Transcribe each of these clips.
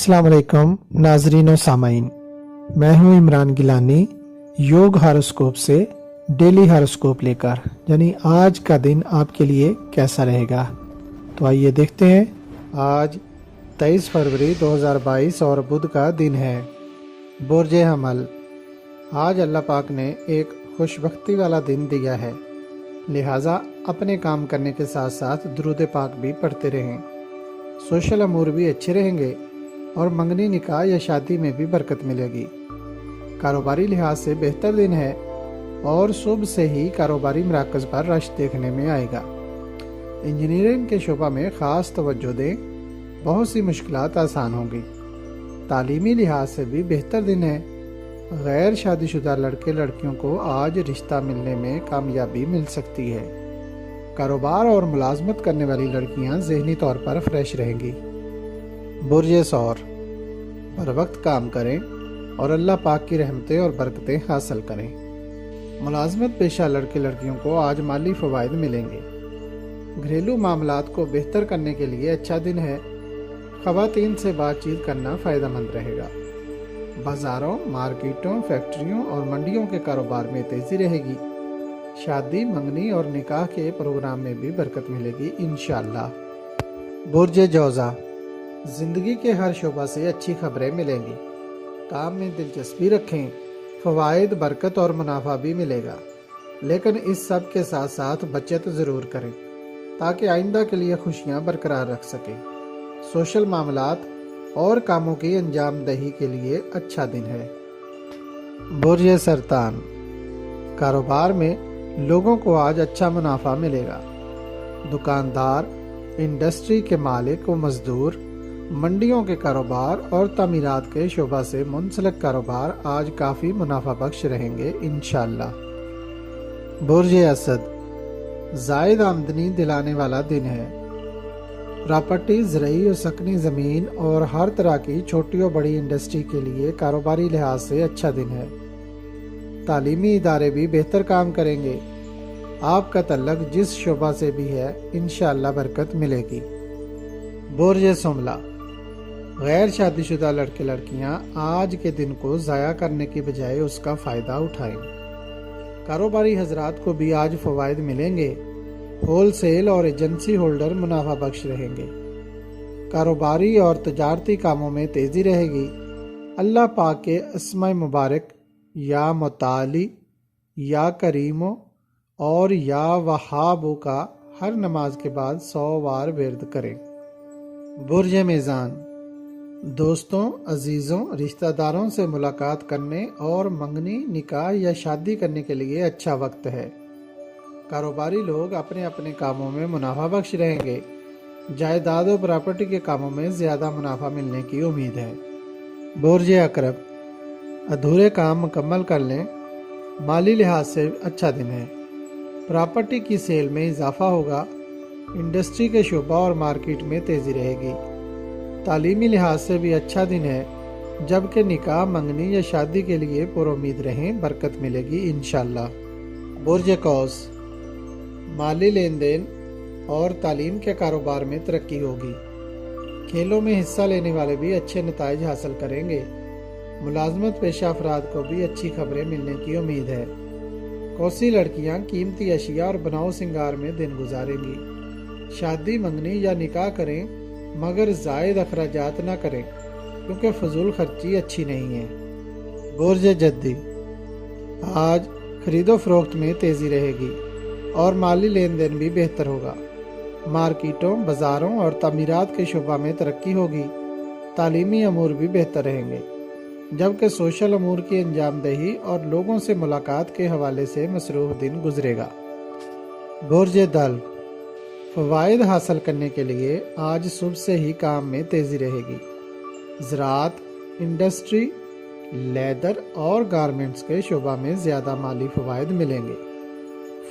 अस्सलाम वालेकुम नाजरीन और सामाइन, मैं हूं इमरान गिलानी योग हॉरोस्कोप से डेली हॉरोस्कोप लेकर, यानी आज का दिन आपके लिए कैसा रहेगा। तो आइए देखते हैं। आज 23 फरवरी 2022 और बुध का दिन है। बुर्ज हमल। आज अल्लाह पाक ने एक खुशबख्ती वाला दिन दिया है, लिहाजा अपने काम करने के साथ साथ दुरूद पाक भी पढ़ते रहें। सोशल अमूर भी अच्छे रहेंगे और मंगनी निकाह या शादी में भी बरकत मिलेगी। कारोबारी लिहाज से बेहतर दिन है और सुबह से ही कारोबारी मराकज़ पर रश देखने में आएगा। इंजीनियरिंग के शोबा में ख़ास तवज्जो दें, बहुत सी मुश्किलात आसान होंगी। तालीमी लिहाज से भी बेहतर दिन है। गैर शादीशुदा लड़के लड़कियों को आज रिश्ता मिलने में कामयाबी मिल सकती है। कारोबार और मुलाजमत करने वाली लड़कियां ज़हनी तौर पर फ्रेश रहेंगी। बुर्ज सौर। बर वक्त काम करें और अल्लाह पाक की रहमतें और बरकतें हासिल करें। मुलाजमत पेशा लड़के लड़कियों को आज माली फ़वाइद मिलेंगे। घरेलू मामलात को बेहतर करने के लिए अच्छा दिन है। ख़वातीन से बातचीत करना फ़ायदेमंद रहेगा। बाज़ारों, मार्केटों, फैक्ट्रियों और मंडियों के कारोबार में तेज़ी रहेगी। शादी, मंगनी और निकाह के प्रोग्राम में भी बरकत मिलेगी इंशाअल्लाह। बुर्ज जौज़ा। ज़िंदगी के हर शोबा से अच्छी खबरें मिलेंगी। काम में दिलचस्पी रखें, फ़वाइद, बरकत और मुनाफा भी मिलेगा। लेकिन इस सब के साथ साथ बचत ज़रूर करें ताकि आइंदा के लिए खुशियां बरकरार रख सकें। सोशल मामलात और कामों की अंजाम दही के लिए अच्छा दिन है। बुर्ज सरतान। कारोबार में लोगों को आज अच्छा मुनाफा मिलेगा। दुकानदार, इंडस्ट्री के मालिक व मजदूर, मंडियों के कारोबार और तामीरात के शोबा से मुंसलिक कारोबार आज काफ़ी मुनाफा बख्श रहेंगे इंशाअल्लाह। बुर्ज असद। जायद आमदनी दिलाने वाला दिन है। प्रॉपर्टी, ज़रई और सकनी ज़मीन और हर तरह की छोटी और बड़ी इंडस्ट्री के लिए कारोबारी लिहाज से अच्छा दिन है। तालीमी इदारे भी बेहतर काम करेंगे। आपका तल्लक जिस शोबा से भी है इंशाअल्लाह बरकत मिलेगी। बुर्ज सुमला। गैर शादीशुदा लड़के लड़कियां आज के दिन को ज़ाया करने की बजाय उसका फ़ायदा उठाएं। कारोबारी हजरात को भी आज फ़वाइद मिलेंगे। होलसेल और एजेंसी होल्डर मुनाफा बख्श रहेंगे। कारोबारी और तजारती कामों में तेज़ी रहेगी। अल्लाह पाक के अस्माए मुबारक या मुताली, या करीमो और या वहाबो का हर नमाज के बाद 100 बार विर्द करें। बुर्ज मीज़ान। दोस्तों, अजीज़ों, रिश्तेदारों से मुलाकात करने और मंगनी, निकाह या शादी करने के लिए अच्छा वक्त है। कारोबारी लोग अपने अपने कामों में मुनाफा बख्श रहेंगे। जायदाद और प्रॉपर्टी के कामों में ज़्यादा मुनाफा मिलने की उम्मीद है। बुर्ज अकरब। अधूरे काम मुकम्मल कर लें। माली लिहाज से अच्छा दिन है। प्रॉपर्टी की सेल में इजाफा होगा। इंडस्ट्री के शोबा और मार्केट में तेज़ी रहेगी। तालीमी लिहाज से भी अच्छा दिन है, जबकि निकाह, मंगनी या शादी के लिए पुरुमीद रहें, बरकत मिलेगी इंशाअल्लाह। बुर्ज कौस। माली लेन देन और तालीम के कारोबार में तरक्की होगी। खेलों में हिस्सा लेने वाले भी अच्छे नताइज हासिल करेंगे। मुलाजमत पेशा अफराद को भी अच्छी खबरें मिलने की उम्मीद है। कौसी लड़कियां कीमती अशिया और बनाओ सिंगार में दिन गुजारेंगी। शादी, मंगनी या निकाह करें मगर जायद अखराजात न करें क्योंकि फजूल खर्ची अच्छी नहीं है। बुर्ज जद्दी। आज खरीदो फरोख्त में तेज़ी रहेगी और माली लेन देन भी बेहतर होगा। मार्केटों, बाज़ारों और तामीरात के शोबा में तरक्की होगी। तालीमी अमूर भी बेहतर रहेंगे, जबकि सोशल अमूर की अंजामदही और लोगों से मुलाकात के हवाले से मसरूफ़ दिन गुजरेगा। बुर्ज दल। फ़वाइद हासिल करने के लिए आज सुबह से ही काम में तेज़ी रहेगी। ज़राअत, इंडस्ट्री, लेदर और गारमेंट्स के शोबा में ज़्यादा माली फ़वाइद मिलेंगे।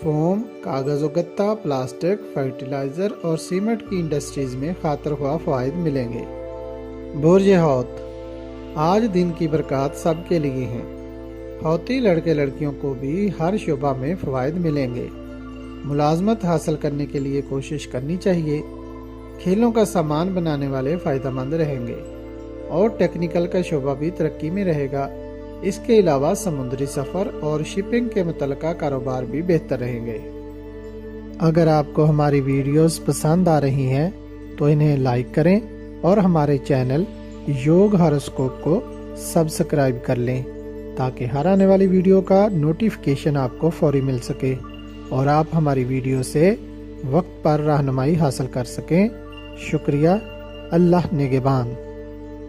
फोम, कागज़ व गत्ता, प्लास्टिक, फर्टिलाइज़र और सीमेंट की इंडस्ट्रीज़ में खातर ख्वाह फ़वाइद मिलेंगे। बुर्ज हौत। आज दिन की बरकत सबके लिए हैं। हौती लड़के लड़कियों को भी हर शोबा में फ़वाइद मिलेंगे। मुलाजमत हासिल करने के लिए कोशिश करनी चाहिए। खेलों का सामान बनाने वाले फ़ायदेमंद रहेंगे اور ٹیکنیکل کا شعبہ بھی ترقی میں رہے گا۔ اس کے علاوہ سمندری سفر اور شپنگ کے متعلقہ کاروبار بھی بہتر رہیں گے۔ اگر آپ کو ہماری ویڈیوز پسند آ رہی ہیں تو انہیں لائک کریں اور ہمارے چینل یوگ ہاروسکوپ کو سبسکرائب کر لیں تاکہ ہر آنے والی ویڈیو کا نوٹیفیکیشن آپ کو فوری مل سکے اور آپ ہماری ویڈیو سے وقت پر رہنمائی حاصل کر سکیں۔ شکریہ۔ اللہ نگہبان۔